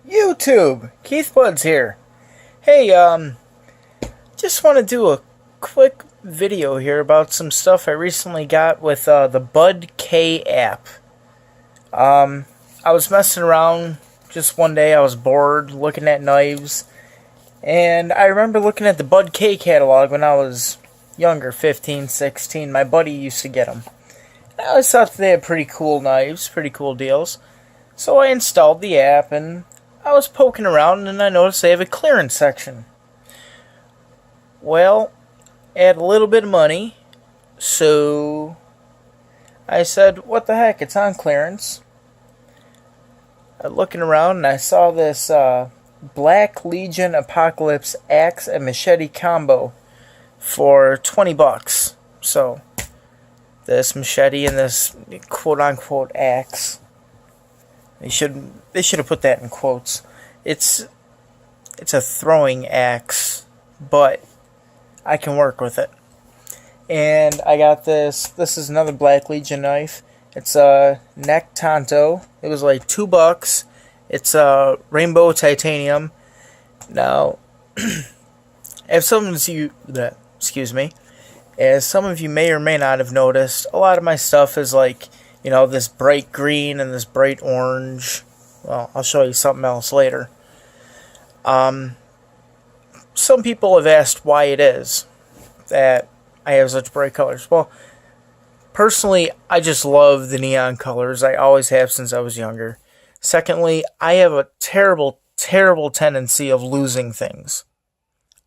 YouTube, Keith Buds here. Hey, just want to do a quick video here about some stuff I recently got with the Bud K app. I was messing around just one day. I was bored looking at knives, and I remember looking at the Bud K catalog when I was younger, 15, 16. My buddy used to get them. I always thought they had pretty cool knives, pretty cool deals. So I installed the app and I was poking around and I noticed they have a clearance section. Well, I had a little bit of money, so I said, what the heck, it's on clearance. Looking around and I saw this Black Legion Apocalypse axe and machete combo for $20. So, this machete and this quote-unquote axe. They should have put that in quotes. It's a throwing axe, but I can work with it. And I got this. This is another Black Legion knife. It's a neck Tonto. It was like $2. It's a rainbow titanium. Now, as some of you may or may not have noticed, a lot of my stuff is like, this bright green and this bright orange. Well, I'll show you something else later. Some people have asked why it is that I have such bright colors. Well, personally, I just love the neon colors. I always have since I was younger. Secondly, I have a terrible, terrible tendency of losing things.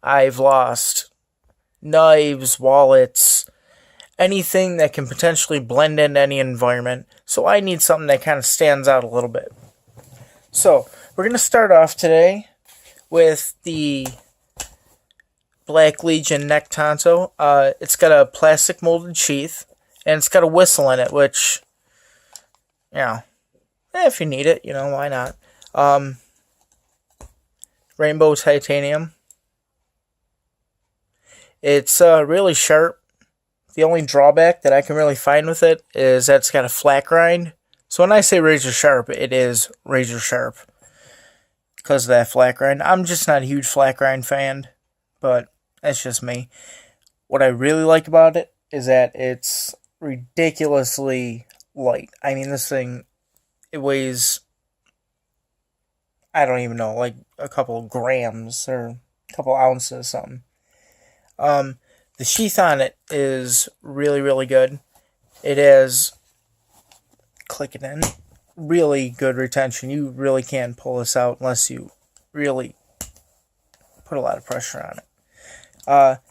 I've lost knives, wallets, anything that can potentially blend into any environment. So I need something that kind of stands out a little bit. So we're going to start off today with the Black Legion neck Tonto. It's got a plastic molded sheath, and it's got a whistle in it, which, if you need it, why not? Rainbow titanium. It's really sharp. The only drawback that I can really find with it is that it's got a flat grind. So when I say razor sharp, it is razor sharp because of that flat grind. I'm just not a huge flat grind fan, but that's just me. What I really like about it is that it's ridiculously light. I mean, this thing, it weighs, I don't even know, like a couple of grams or a couple ounces, something. The sheath on it is really, really good. It has, click it in, really good retention. You really can't pull this out unless you really put a lot of pressure on it.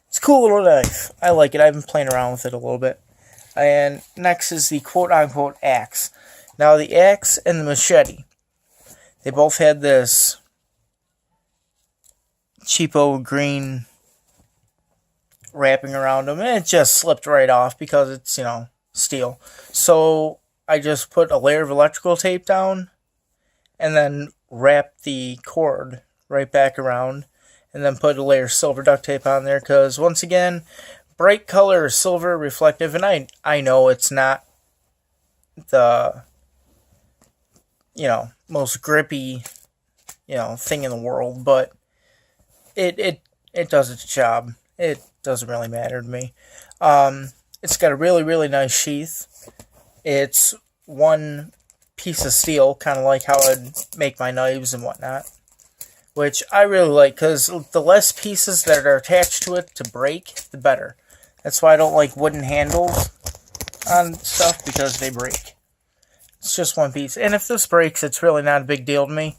It's a cool little knife. I like it. I've been playing around with it a little bit. And next is the quote-unquote axe. Now, the axe and the machete, they both had this cheapo green wrapping around them, and it just slipped right off because it's, steel. So I just put a layer of electrical tape down and then wrapped the cord right back around and then put a layer of silver duct tape on there because, once again, bright color, silver, reflective, and I know it's not the, most grippy, thing in the world, but it does its job. It doesn't really matter to me. It's got a really, really nice sheath. It's one piece of steel, kind of like how I'd make my knives and whatnot, which I really like because the less pieces that are attached to it to break, the better. That's why I don't like wooden handles on stuff, because they break. It's just one piece. And if this breaks, it's really not a big deal to me.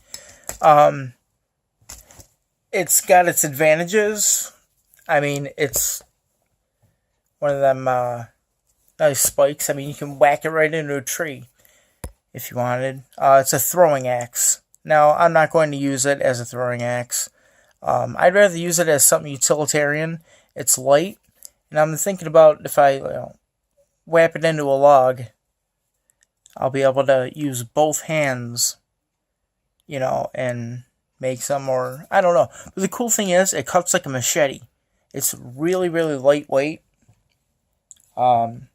It's got its advantages. I mean, it's one of them nice spikes. I mean, you can whack it right into a tree if you wanted. It's a throwing axe. Now, I'm not going to use it as a throwing axe. I'd rather use it as something utilitarian. It's light, and I'm thinking about if I whap it into a log, I'll be able to use both hands, and make some more, I don't know. But the cool thing is, it cuts like a machete. It's really, really lightweight. The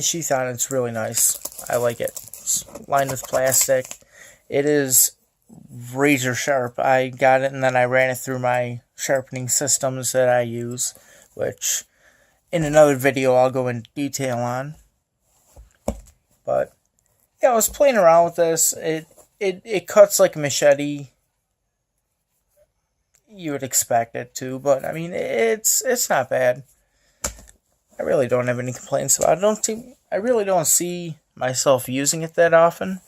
sheath on it's really nice. I like it. It's lined with plastic. It is razor sharp. I got it and then I ran it through my sharpening systems that I use, which in another video I'll go into detail on. But yeah, I was playing around with this. It cuts like a machete. You would expect it to, but I mean it's not bad. I really don't have any complaints about it. I really don't see myself using it that often.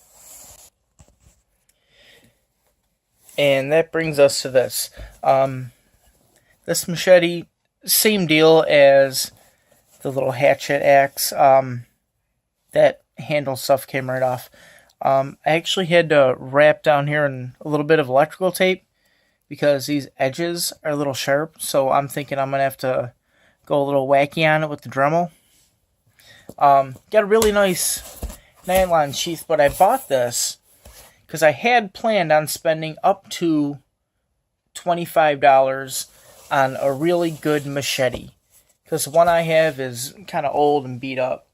And that brings us to this. This machete, same deal as the little hatchet axe. That handle stuff came right off. I actually had to wrap down here in a little bit of electrical tape because these edges are a little sharp. So I'm thinking I'm going to have to go a little wacky on it with the Dremel. Got a really nice nylon sheath, but I bought this because I had planned on spending up to $25 on a really good machete. Because the one I have is kind of old and beat up.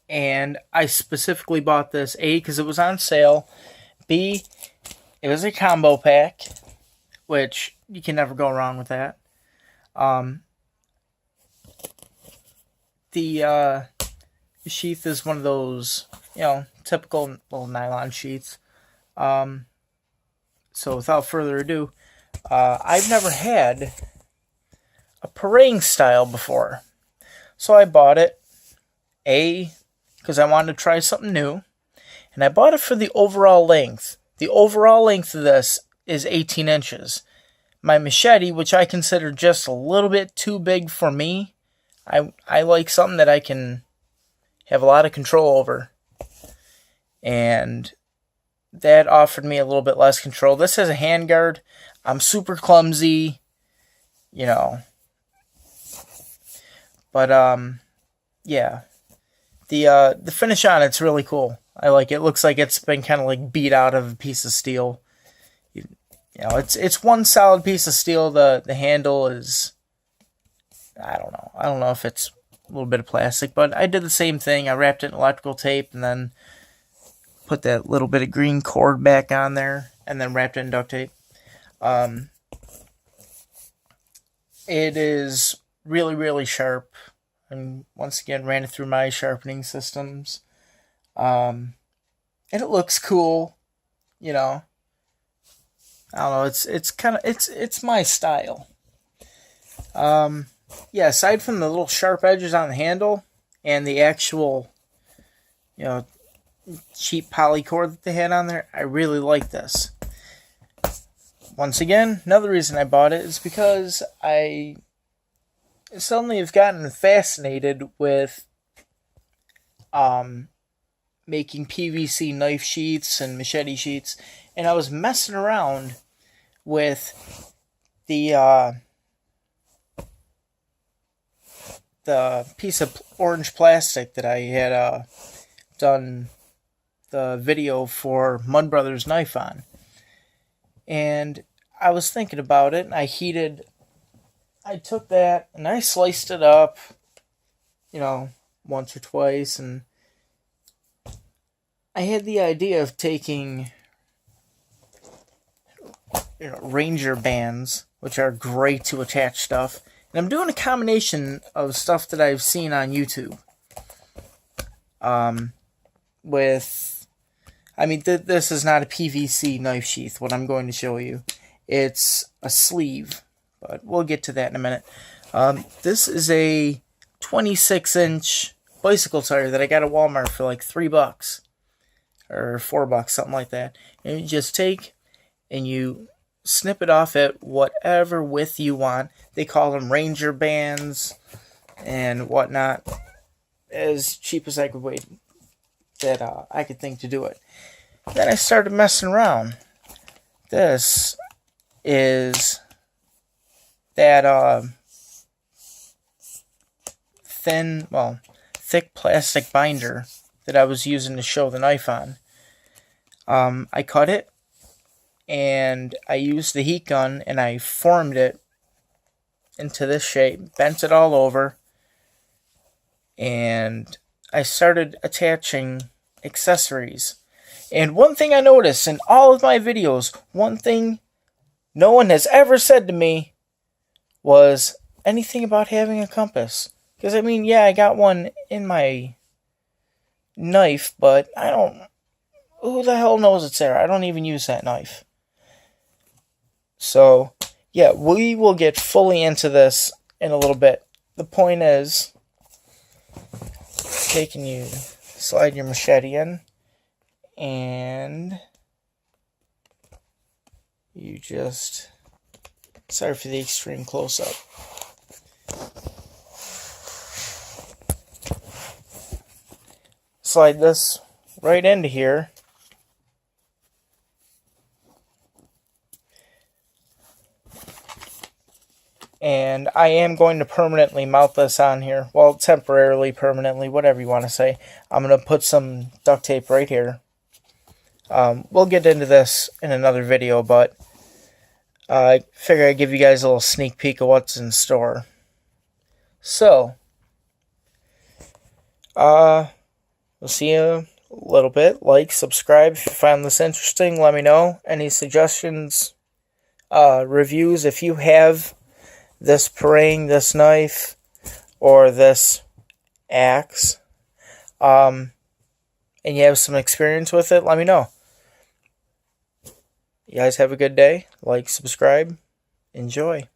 And I specifically bought this, A, because it was on sale. B, it was a combo pack, which you can never go wrong with that. The sheath is one of those, typical little nylon sheaths. So without further ado, I've never had a parang style before. So I bought it, A, because I wanted to try something new, and I bought it for the overall length. The overall length of this is 18 inches. My machete, which I consider just a little bit too big for me, I like something that I can have a lot of control over. And that offered me a little bit less control. This has a handguard. I'm super clumsy, But, yeah. The finish on it's really cool. I like it. It looks like it's been kind of like beat out of a piece of steel. It's one solid piece of steel. The handle is, I don't know. I don't know if it's a little bit of plastic, but I did the same thing. I wrapped it in electrical tape and then put that little bit of green cord back on there and then wrapped it in duct tape. It is really, really sharp. And once again, ran it through my sharpening systems. And it looks cool, I don't know, it's my style. Yeah, aside from the little sharp edges on the handle and the actual, cheap poly cord that they had on there, I really like this. Once again, another reason I bought it is because I suddenly have gotten fascinated with making PVC knife sheaths and machete sheaths, and I was messing around with the piece of orange plastic that I had done the video for Mud Brothers Knife on. And I was thinking about it, and I took that and I sliced it up, once or twice, and I had the idea of taking, Ranger bands, which are great to attach stuff, and I'm doing a combination of stuff that I've seen on YouTube. This is not a PVC knife sheath, what I'm going to show you. It's a sleeve, but we'll get to that in a minute. This is a 26-inch bicycle tire that I got at Walmart for like $3 or $4, something like that. And you just take and you snip it off at whatever width you want. They call them Ranger bands and whatnot. As cheap as I could wait that I could think to do it. Then I started messing around. This is that thick plastic binder that I was using to show the knife on. I cut it and I used the heat gun and I formed it into this shape, bent it all over, and I started attaching accessories. And one thing I noticed in all of my videos, one thing no one has ever said to me was anything about having a compass. Because, I mean, yeah, I got one in my knife, but I don't... Who the hell knows it's there? I don't even use that knife. So, yeah, we will get fully into this in a little bit. The point is, slide your machete in, and you just... Sorry for the extreme close-up. Slide this right into here. And I am going to permanently mount this on here. Well, temporarily, permanently, whatever you want to say. I'm going to put some duct tape right here. We'll get into this in another video, but I figure I'd give you guys a little sneak peek of what's in store. So, we'll see you a little bit. Like, subscribe if you find this interesting. Let me know. Any suggestions, reviews, if you have this parang, this knife, or this axe, and you have some experience with it, let me know. You guys have a good day. Like, subscribe, enjoy.